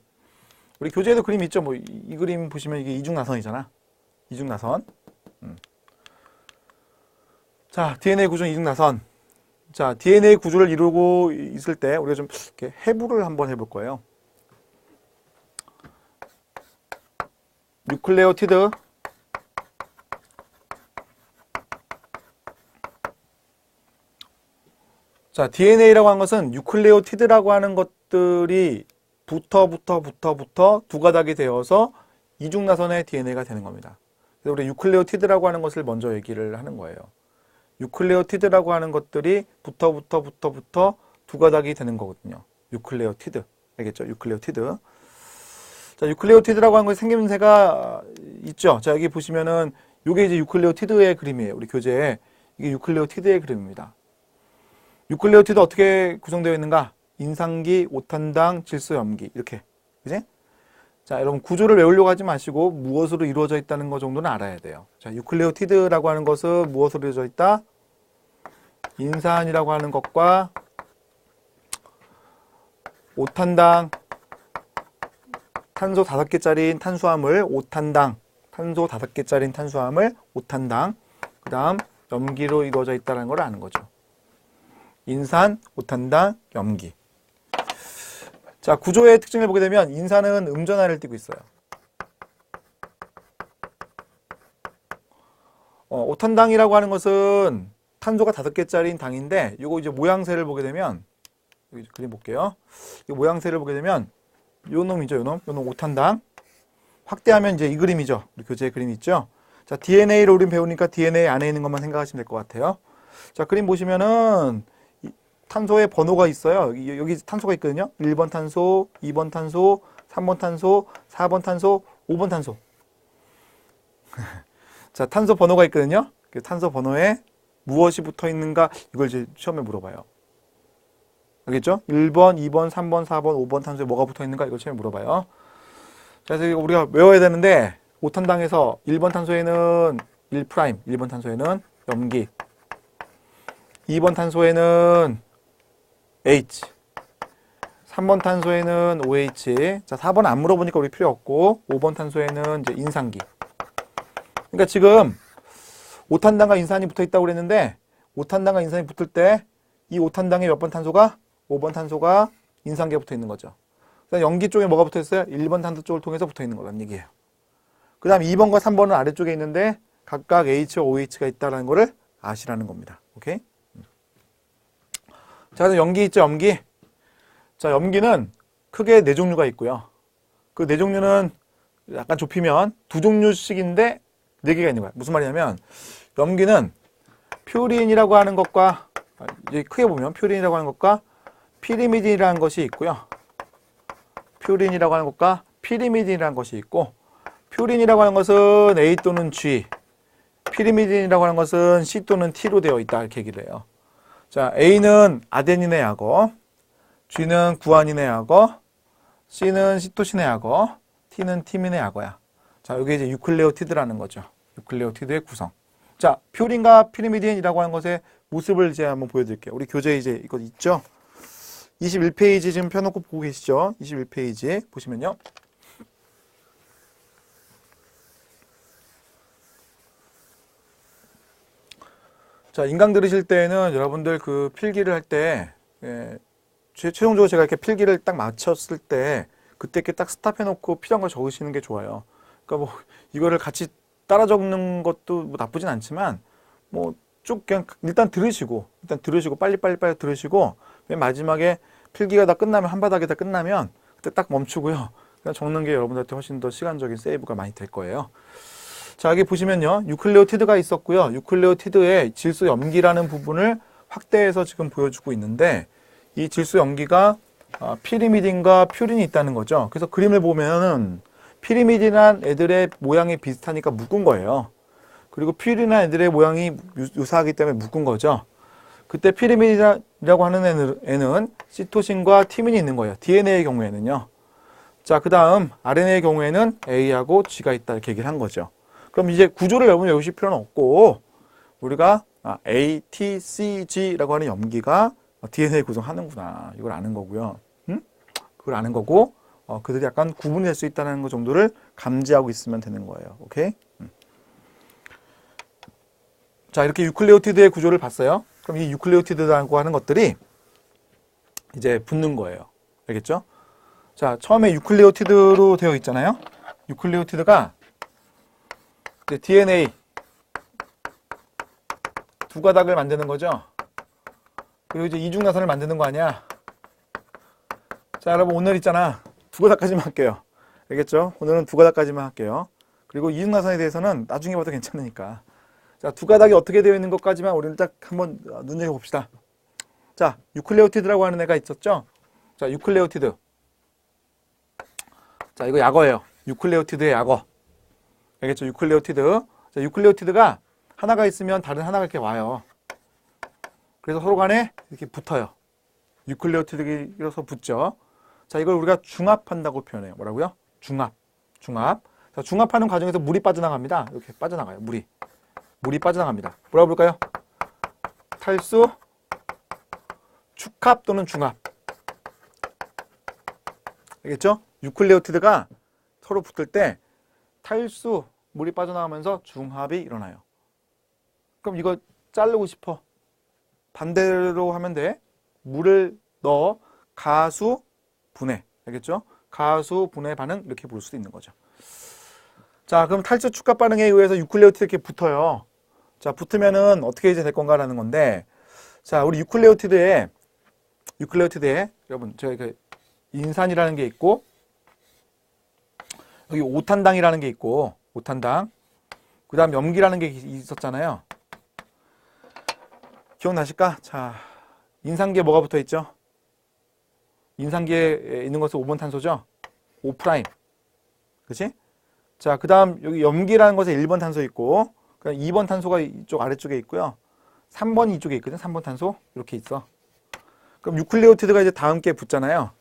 우리 교재에도 그림 있죠? 뭐 이 그림 보시면 이게 이중나선이잖아. 이중나선. 자, DNA 구조는 이중나선. 자, DNA 구조를 이루고 있을 때 우리가 좀 이렇게 해부를 한번 해볼 거예요. 뉴클레오티드 자, DNA라고 하는 것은 뉴클레오티드라고 하는 것들이 붙어 두 가닥이 되어서 이중나선의 DNA가 되는 겁니다. 그래서 우리 뉴클레오티드라고 하는 것을 먼저 얘기를 하는 거예요. 뉴클레오티드라고 하는 것들이 붙어 두 가닥이 되는 거거든요. 뉴클레오티드. 알겠죠? 뉴클레오티드. 자, 뉴클레오티드라고 하는 것이 생김새가 있죠. 자, 여기 보시면은 이게 이제 뉴클레오티드의 그림이에요. 우리 교재에. 이게 뉴클레오티드의 그림입니다. 뉴클레오티드 어떻게 구성되어 있는가? 인산기, 오탄당, 질소, 염기. 이렇게. 그지? 자, 여러분 구조를 외우려고 하지 마시고 무엇으로 이루어져 있다는 것 정도는 알아야 돼요. 자, 뉴클레오티드라고 하는 것은 무엇으로 이루어져 있다? 인산이라고 하는 것과 오탄당, 탄소 5개짜리 탄수화물, 오탄당, 탄소 5개짜리 탄수화물, 오탄당, 그 다음 염기로 이루어져 있다는 걸 아는 거죠. 인산, 오탄당, 염기. 자, 구조의 특징을 보게 되면 인산은 음전하를 띠고 있어요. 오탄당이라고 하는 것은 탄소가 5개짜리인 당인데 이거 이제 모양새를 보게 되면 여기 그림 볼게요. 이 모양새를 보게 되면 요 놈이죠, 요 놈 오탄당. 확대하면 이제 이 그림이죠. 우리 교재에 그림이 있죠. 자, DNA를 우린 배우니까 DNA 안에 있는 것만 생각하시면 될 것 같아요. 자, 그림 보시면은 탄소의 번호가 있어요. 여기 탄소가 있거든요. 1번 탄소, 2번 탄소, 3번 탄소, 4번 탄소, 5번 탄소. 자, 탄소 번호가 있거든요. 그 탄소 번호에 무엇이 붙어 있는가? 이걸 이제 시험에 물어봐요. 알겠죠? 1번, 2번, 3번, 4번, 5번 탄소에 뭐가 붙어 있는가? 이걸 시험에 물어봐요. 자, 그래서 우리가 외워야 되는데 5탄당에서 1번 탄소에는 1', 1번 탄소에는 염기, 2번 탄소에는 H, 3번 탄소에는 OH. 자, 4번 안 물어보니까 우리 필요 없고 5번 탄소에는 이제 인산기. 그러니까 지금 5탄당과 인산이 붙어 있다고 그랬는데 5탄당과 인산이 붙을 때 이 5탄당에 몇 번 탄소가? 5번 탄소가 인산기에 붙어 있는 거죠. 그다음 염기 쪽에 뭐가 붙어 있어요? 1번 탄소 쪽을 통해서 붙어 있는 거란 얘기예요. 그다음 2번과 3번은 아래쪽에 있는데 각각 H와 OH가 있다는 거를 아시라는 겁니다. 오케이? 자, 그래서 염기 있죠, 염기. 자, 염기는 크게 4종류가 있고요. 그 4종류는 약간 좁히면 2종류씩인데 4개가 있는 거야. 무슨 말이냐면 염기는 퓨린이라고 하는 것과 이제 크게 보면 퓨린이라고 하는 것과 피리미딘이라는 것이 있고요. 퓨린이라고 하는 것과 피리미딘이라는 것이 있고, 퓨린이라고 하는 것은 A 또는 G, 피리미딘이라고 하는 것은 C 또는 T로 되어 있다 이렇게 얘기를 해요. 자, A는 아데닌의 약어, G는 구아닌의 약어, C는 시토신의 약어, T는 티민의 약어야. 자, 이게 이제 유클레오티드라는 거죠. 유클레오티드의 구성. 자, 퓨린과 피리미딘이라고 하는 것의 모습을 이제 한번 보여드릴게요. 우리 교재에 이제 이거 있죠? 21페이지 지금 펴놓고 보고 계시죠? 21페이지 보시면요. 자, 인강 들으실 때는 여러분들 그 필기를 할 때, 최종적으로 제가 이렇게 필기를 딱 마쳤을 때, 그때 이렇게 딱 스탑해놓고 필요한 걸 적으시는 게 좋아요. 그러니까 뭐, 이거를 같이 따라 적는 것도 뭐 나쁘진 않지만, 뭐, 쭉 그냥 일단 들으시고 빨리 들으시고, 맨 마지막에 필기가 다 끝나면, 한 바닥에 다 끝나면, 그때 딱 멈추고요. 그냥 적는 게 여러분들한테 훨씬 더 시간적인 세이브가 많이 될 거예요. 자, 여기 보시면요. 유클레오티드가 있었고요. 유클레오티드의 질소 염기라는 부분을 확대해서 지금 보여주고 있는데, 이 질소 염기가 피리미딘과 퓨린이 있다는 거죠. 그래서 그림을 보면은 피리미딘한 애들의 모양이 비슷하니까 묶은 거예요. 그리고 퓨린한 애들의 모양이 유사하기 때문에 묶은 거죠. 그때 피리미딘이라고 하는 애는 시토신과 티민이 있는 거예요. DNA의 경우에는요. 자, 그 다음 RNA의 경우에는 A하고 G가 있다 이렇게 얘기를 한 거죠. 그럼 이제 구조를 여러분 외우실 필요는 없고 우리가 A, T, C, G라고 하는 염기가 DNA 구성하는구나 이걸 아는 거고요. 그걸 아는 거고 그들이 약간 구분이 될 수 있다는 것 정도를 감지하고 있으면 되는 거예요. 오케이? 자, 이렇게 유클레오티드의 구조를 봤어요. 그럼 이 유클레오티드라고 하는 것들이 이제 붙는 거예요. 알겠죠? 자, 처음에 유클레오티드로 되어 있잖아요. 유클레오티드가 DNA 두 가닥을 만드는 거죠. 그리고 이제 이중나선을 만드는 거 아니야? 자, 여러분 오늘 있잖아. 두 가닥까지만 할게요. 알겠죠? 오늘은 두 가닥까지만 할게요. 그리고 이중나선에 대해서는 나중에 봐도 괜찮으니까. 자, 두 가닥이 어떻게 되어 있는 것까지만 우리는 딱 한번 눈여겨봅시다. 자, 유클레오티드라고 하는 애가 있었죠? 자, 유클레오티드. 자, 이거 약어예요. 유클레오티드의 약어. 알겠죠? 유클레오티드. 자, 유클레오티드가 하나가 있으면 다른 하나가 이렇게 와요. 그래서 서로 간에 이렇게 붙어요. 유클레오티드라서 붙죠. 자, 이걸 우리가 중합한다고 표현해요. 뭐라고요? 중합. 중합. 자, 중합하는 과정에서 물이 빠져나갑니다. 이렇게 빠져나가요. 물이 빠져나갑니다. 뭐라고 볼까요? 탈수, 축합 또는 중합. 알겠죠? 유클레오티드가 서로 붙을 때 탈수, 물이 빠져나가면서 중합이 일어나요. 그럼 이거 자르고 싶어. 반대로 하면 돼. 물을 넣어 가수, 분해. 알겠죠? 가수, 분해 반응 이렇게 볼 수도 있는 거죠. 자, 그럼 탈수 축합 반응에 의해서 유클레오티드 이렇게 붙어요. 자, 붙으면은 어떻게 이제 될 건가라는 건데, 자, 우리 유클레오티드에 여러분 저희 그 인산이라는 게 있고, 여기 오탄당이라는 게 있고, 오탄당. 그다음 염기라는 게 있었잖아요. 기억나실까? 자, 인산기에 뭐가 붙어 있죠? 인산기에 있는 것은 5번 탄소죠? 5 프라임. 그치? 자, 그 다음 여기 염기라는 것에 1번 탄소 있고, 그다음 2번 탄소가 이쪽 아래쪽에 있고요. 3번이 이쪽에 있거든. 3번 탄소. 이렇게 있어. 그럼 유클레오티드가 이제 다음 게 붙잖아요.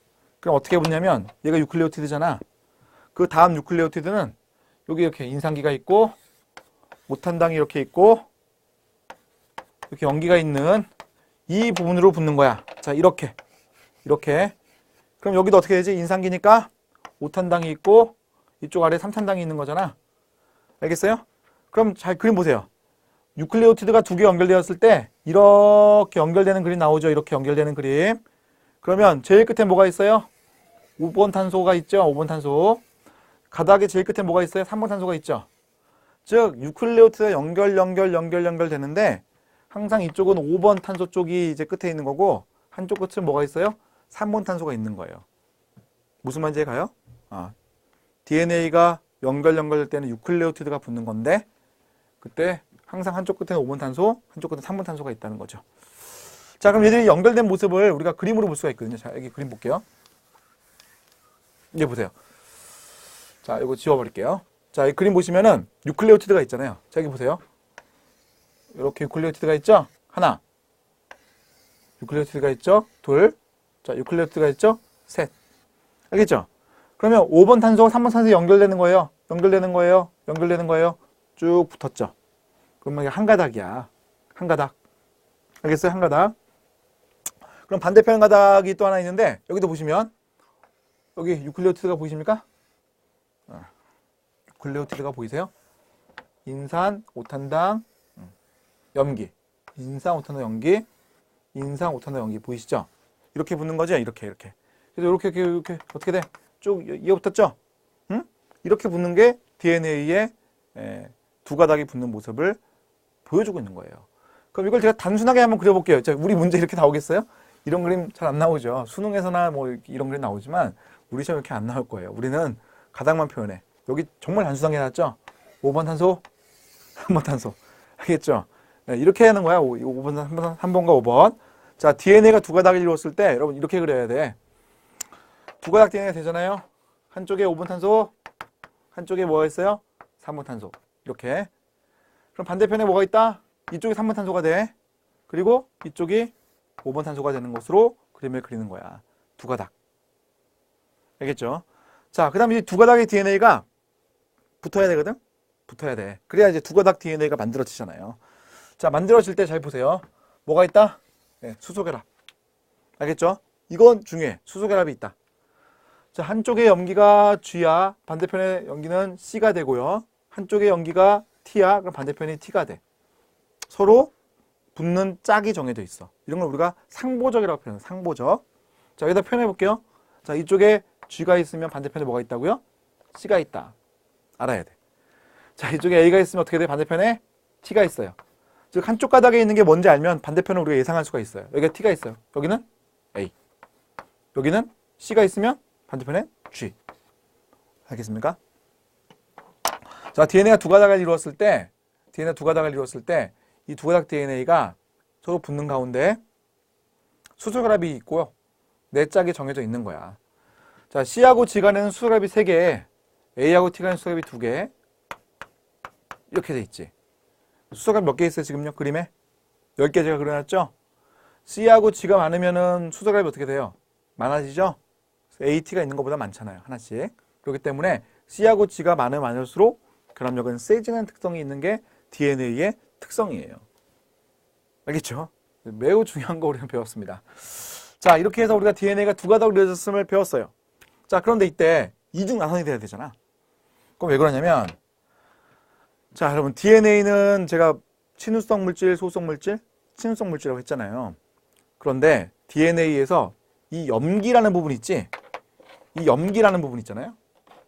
그럼 어떻게 붙냐면 얘가 유클레오티드잖아. 그 다음 유클레오티드는 여기 이렇게 인산기가 있고, 오탄당이 이렇게 있고, 이렇게 염기가 있는 이 부분으로 붙는 거야. 자, 이렇게. 그럼 여기도 어떻게 되지? 인산기니까 오탄당이 있고, 이쪽 아래 삼탄당이 있는 거잖아. 알겠어요? 그럼 잘 그림 보세요. 유클레오티드가 두 개 연결되었을 때 이렇게 연결되는 그림 나오죠. 이렇게 연결되는 그림. 그러면 제일 끝에 뭐가 있어요? 5번 탄소가 있죠. 5번 탄소. 가닥의 제일 끝에 뭐가 있어요? 3번 탄소가 있죠. 즉 유클레오티드가 연결되는데 항상 이쪽은 5번 탄소 쪽이 이제 끝에 있는 거고, 한쪽 끝은 뭐가 있어요? 3번 탄소가 있는 거예요. 무슨 말인지 가요? DNA가 연결될 때는 유클레오티드가 붙는 건데, 그때 항상 한쪽 끝에는 5번 탄소, 한쪽 끝에 3번 탄소가 있다는 거죠. 자, 그럼 얘들이 연결된 모습을 우리가 그림으로 볼 수가 있거든요. 자, 여기 그림 볼게요. 이게 보세요. 자, 이거 지워버릴게요. 자, 이 그림 보시면은 유클레오티드가 있잖아요. 자, 여기 보세요. 이렇게 유클레오티드가 있죠? 하나. 유클레오티드가 있죠? 둘. 자, 유클레오티드가 있죠? 셋. 알겠죠? 그러면 5번 탄소, 3번 탄소 연결되는 거예요. 쭉 붙었죠. 그러면 이게 한 가닥이야. 한 가닥. 알겠어요? 한 가닥. 그럼 반대편 가닥이 또 하나 있는데, 여기도 보시면 여기 유클레오티드가 보이십니까? 유클레오티드가 보이세요? 인산, 오탄당, 염기. 인산, 오탄당, 염기. 인산, 오탄당, 염기 보이시죠? 이렇게 붙는 거죠? 이렇게. 그래서 이렇게 어떻게 돼? 쭉 이어붙었죠? 응? 이렇게 붙는 게 DNA에 두 가닥이 붙는 모습을 보여주고 있는 거예요. 그럼 이걸 제가 단순하게 한번 그려볼게요. 자, 우리 문제 이렇게 나오겠어요? 이런 그림 잘 안 나오죠. 수능에서나 뭐 이런 그림 나오지만 우리 시험 이렇게 안 나올 거예요. 우리는 가닥만 표현해. 여기 정말 단순하게 해놨죠? 5번 탄소, 3번 탄소. 알겠죠? 네, 이렇게 하는 거야. 5번, 3번과 5번. 자, DNA가 두 가닥을 이루었을 때 여러분 이렇게 그려야 돼. 두 가닥 DNA가 되잖아요. 한쪽에 5번 탄소, 한쪽에 뭐가 있어요? 3번 탄소. 이렇게. 그럼 반대편에 뭐가 있다? 이쪽이 3번 탄소가 돼. 그리고 이쪽이 5번 탄소가 되는 것으로 그림을 그리는 거야. 두 가닥. 알겠죠? 자, 그 다음에 이 두 가닥의 DNA가 붙어야 되거든? 붙어야 돼. 그래야 이제 두 가닥 DNA가 만들어지잖아요. 자, 만들어질 때 잘 보세요. 뭐가 있다? 네, 수소결합. 알겠죠? 이건 중요해. 수소결합이 있다. 자, 한쪽의 염기가 G야. 반대편의 염기는 C가 되고요. 한쪽의 염기가 T야. 그럼 반대편이 T가 돼. 서로 붙는 짝이 정해져 있어. 이런 걸 우리가 상보적이라고 표현해요. 상보적. 자, 여기다 표현해 볼게요. 자, 이쪽에 G가 있으면 반대편에 뭐가 있다고요? C가 있다. 알아야 돼. 자, 이쪽에 A가 있으면 어떻게 돼? 반대편에 T가 있어요. 즉 한쪽 가닥에 있는 게 뭔지 알면 반대편을 우리가 예상할 수가 있어요. 여기가 T가 있어요. 여기는 A. 여기는 C가 있으면 반대편에 G. 알겠습니까? 자, DNA가 두 가닥을 이루었을 때 이 두 가닥 DNA가 서로 붙는 가운데 수소결합이 있고요. 네 짝이 정해져 있는 거야. 자, C하고 G 간에는 수소결합이 3개, A하고 T 간에는 수소결합이 2개. 이렇게 돼 있지. 수소결합 몇 개 있어요, 지금요? 그림에? 10개 제가 그려놨죠? C하고 G가 많으면은 수소결합이 어떻게 돼요? 많아지죠? AT가 있는 것보다 많잖아요, 하나씩. 그렇기 때문에 C하고 G가 많으면 많을수록 결합력은 세지는 특성이 있는 게 DNA의 특성이에요. 알겠죠? 매우 중요한 거 우리가 배웠습니다. 자, 이렇게 해서 우리가 DNA가 두 가닥으로 이루어졌음을 배웠어요. 자, 그런데 이때 이중 나선이 돼야 되잖아. 그럼 왜 그러냐면, 자, 여러분, DNA는 제가 친유성 물질, 소수성 물질, 친유성 물질이라고 했잖아요. 그런데 DNA에서 이 염기라는 부분 있지? 이 염기라는 부분 있잖아요.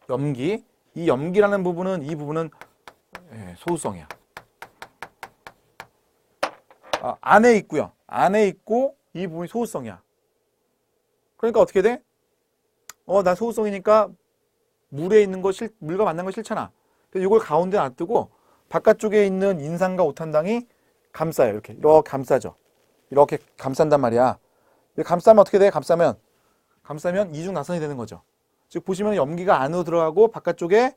염기. 이 염기라는 부분은, 이 부분은 소수성이야. 안에 있고요. 안에 있고 이 부분이 소수성이야. 그러니까 어떻게 돼? 나 소수성이니까 물에 있는 거 물과 만난 거 싫잖아. 그래서 이걸 가운데 놔두고 바깥쪽에 있는 인산과 오탄당이 감싸요. 이렇게 감싸죠. 이렇게 감싼단 말이야. 감싸면 어떻게 돼? 감싸면 이중 나선이 되는 거죠. 즉 보시면 염기가 안으로 들어가고 바깥쪽에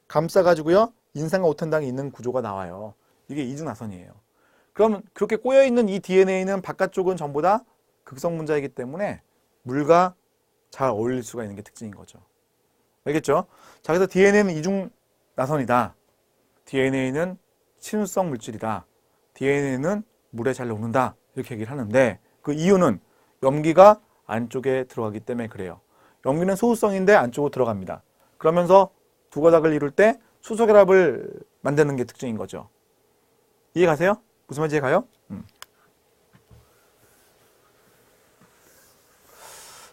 감싸가지고요 인산과 오탄당이 있는 구조가 나와요. 이게 이중 나선이에요. 그럼 그렇게 꼬여있는 이 DNA는 바깥쪽은 전부 다 극성 분자이기 때문에 물과 잘 어울릴 수가 있는 게 특징인 거죠. 알겠죠? 자, 그래서 DNA는 이중 나선이다. DNA는 친유성 물질이다. DNA는 물에 잘 녹는다. 이렇게 얘기를 하는데 그 이유는 염기가 안쪽에 들어가기 때문에 그래요. 염기는 소수성인데 안쪽으로 들어갑니다. 그러면서 두 가닥을 이룰 때 수소결합을 만드는 게 특징인 거죠. 이해 가세요? 무슨 말인지 이해 가요?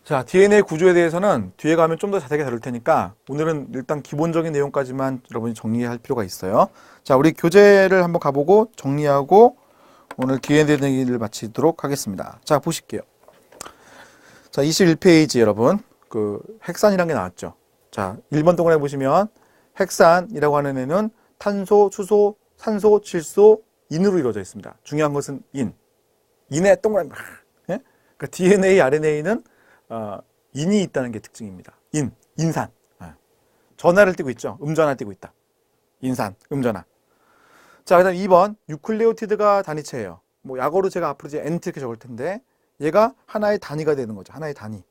자, DNA 구조에 대해서는 뒤에 가면 좀 더 자세하게 다룰 테니까 오늘은 일단 기본적인 내용까지만 여러분이 정리할 필요가 있어요. 자, 우리 교재를 한번 가보고 정리하고 오늘 DNA를 마치도록 하겠습니다. 자, 보실게요. 자, 21페이지 여러분. 그 핵산이라는 게 나왔죠. 자, 1번 동그라미 보시면 핵산이라고 하는 애는 탄소, 수소, 산소, 질소, 인으로 이루어져 있습니다. 중요한 것은 인. 인의 동그라미. 예? 그러니까 DNA, RNA는 인이 있다는 게 특징입니다. 인산. 전하를 띠고 있죠. 음전하 띠고 있다. 인산, 음전하. 자, 그다음 2번 유클레오티드가 단위체예요. 뭐 약어로 제가 앞으로 이제 NT 이렇게 적을 텐데 얘가 하나의 단위가 되는 거죠. 하나의 단위.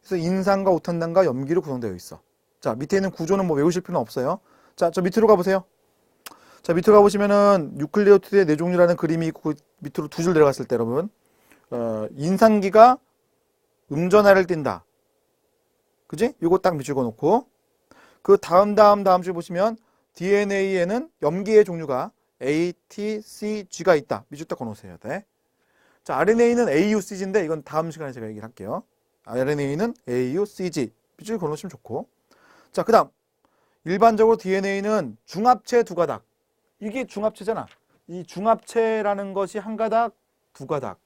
그래서 인산과 오탄당과 염기로 구성되어 있어. 자, 밑에 있는 구조는 뭐 외우실 필요는 없어요. 자, 저 밑으로 가보세요. 자, 밑으로 가보시면은 유클레오티드의 네 종류라는 그림이 있고 그 밑으로 두 줄 내려갔을 때 여러분 인산기가 음전하를 띈다. 그지? 요거 딱 밑줄 그어놓고 그 다음 줄 보시면 DNA에는 염기의 종류가 A, T, C, G가 있다. 밑줄 딱 그어놓으셔야 돼. 자, RNA는 AUCG인데 이건 다음 시간에 제가 얘기를 할게요. RNA는 AUCG. 밑줄 그어놓으시면 좋고. 자, 그 다음 일반적으로 DNA는 중합체 두 가닥. 이게 중합체잖아. 이 중합체라는 것이 한 가닥, 두 가닥.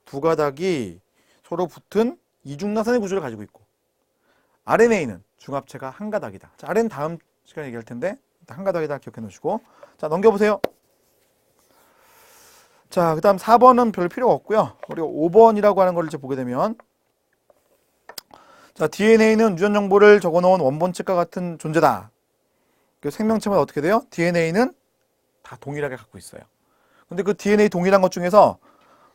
두 가닥이 서로 붙은 이중나선의 구조를 가지고 있고 RNA는 중합체가 한 가닥이다. 자, RNA는 다음 시간에 얘기할 텐데 한 가닥이다 기억해 놓으시고 자, 넘겨보세요. 자, 그 다음 4번은 별 필요가 없고요. 우리가 5번이라고 하는 걸 이제 보게 되면 자, DNA는 유전 정보를 적어놓은 원본책과 같은 존재다. 그 생명체마다 어떻게 돼요? DNA는 다 동일하게 갖고 있어요. 근데 그 DNA 동일한 것 중에서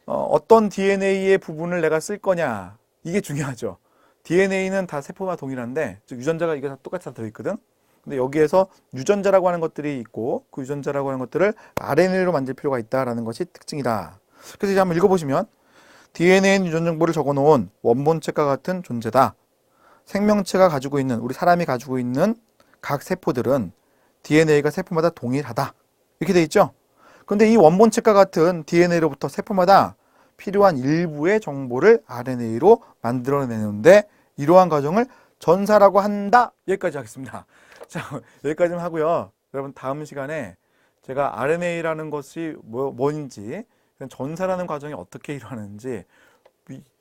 어떤 DNA의 부분을 내가 쓸 거냐 이게 중요하죠. DNA는 다 세포가 동일한데 즉 유전자가 이게 다 똑같이 다 들어있거든. 근데 여기에서 유전자라고 하는 것들이 있고 그 유전자라고 하는 것들을 RNA로 만들 필요가 있다라는 것이 특징이다. 그래서 이제 한번 읽어보시면 DNA는 유전 정보를 적어놓은 원본책과 같은 존재다. 생명체가 가지고 있는 우리 사람이 가지고 있는 각 세포들은 DNA가 세포마다 동일하다. 이렇게 돼 있죠. 근데 이 원본책과 같은 DNA로부터 세포마다 필요한 일부의 정보를 RNA로 만들어내는데 이러한 과정을 전사라고 한다. 여기까지 하겠습니다. 자, 여기까지만 하고요. 여러분 다음 시간에 제가 RNA라는 것이 뭔지, 전사라는 과정이 어떻게 일어나는지,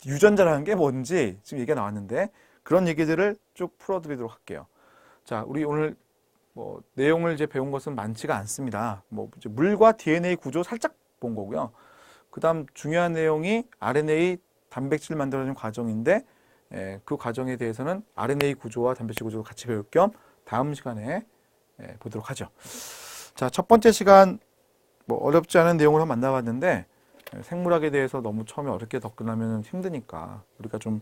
유전자라는 게 뭔지 지금 얘기가 나왔는데 그런 얘기들을 쭉 풀어드리도록 할게요. 자, 우리 오늘 뭐 내용을 이제 배운 것은 많지가 않습니다. 뭐 이제 물과 DNA 구조 살짝 본 거고요. 그다음 중요한 내용이 RNA 단백질 만들어지는 과정인데 그 과정에 대해서는 RNA 구조와 단백질 구조를 같이 배울 겸 다음 시간에 보도록 하죠. 자, 첫 번째 시간 뭐 어렵지 않은 내용을 한번 만나봤는데 생물학에 대해서 너무 처음에 어렵게 접근하면 힘드니까 우리가 좀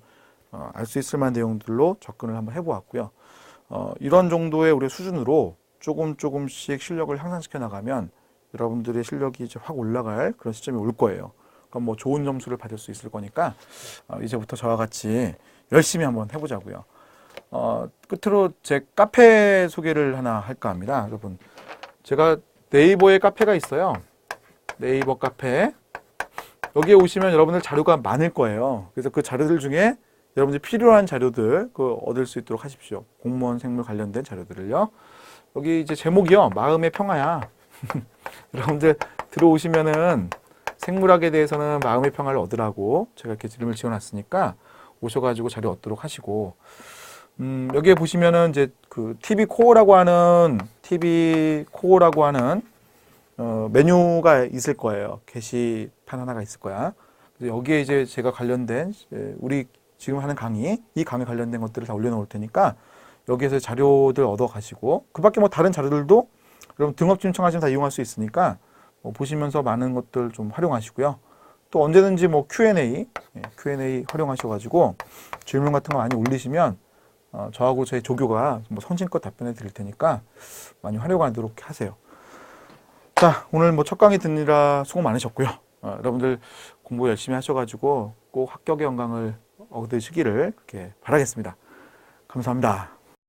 알 수 있을 만한 내용들로 접근을 한번 해보았고요. 이런 정도의 우리 수준으로 조금씩 실력을 향상시켜 나가면 여러분들의 실력이 이제 확 올라갈 그런 시점이 올 거예요. 그럼 뭐 좋은 점수를 받을 수 있을 거니까 이제부터 저와 같이 열심히 한번 해보자고요. 끝으로 제 카페 소개를 하나 할까 합니다. 여러분, 제가 네이버에 카페가 있어요. 네이버 카페. 여기에 오시면 여러분들 자료가 많을 거예요. 그래서 그 자료들 중에 여러분들이 필요한 자료들 얻을 수 있도록 하십시오. 공무원 생물 관련된 자료들을요. 여기 이제 제목이요. 마음의 평화야. 여러분들 들어오시면은 생물학에 대해서는 마음의 평화를 얻으라고 제가 이렇게 이름을 지어놨으니까 오셔가지고 자료 얻도록 하시고, 여기에 보시면은 이제 그 TV 코어라고 하는 메뉴가 있을 거예요. 게시판 하나가 있을 거야. 여기에 이제 제가 관련된 우리 지금 하는 강의, 이 강의 관련된 것들을 다 올려놓을 테니까 여기에서 자료들 얻어 가시고, 그 밖에 뭐 다른 자료들도 여러분 등업 신청하시면 다 이용할 수 있으니까 보시면서 많은 것들 좀 활용하시고요. 또 언제든지 뭐 Q&A 활용하셔가지고 질문 같은 거 많이 올리시면 저하고 저희 조교가 뭐 성심껏 답변해 드릴 테니까 많이 활용하도록 하세요. 자, 오늘 뭐 첫 강의 듣느라 수고 많으셨고요. 여러분들 공부 열심히 하셔가지고 꼭 합격의 영광을 얻으시기를 그렇게 바라겠습니다. 감사합니다.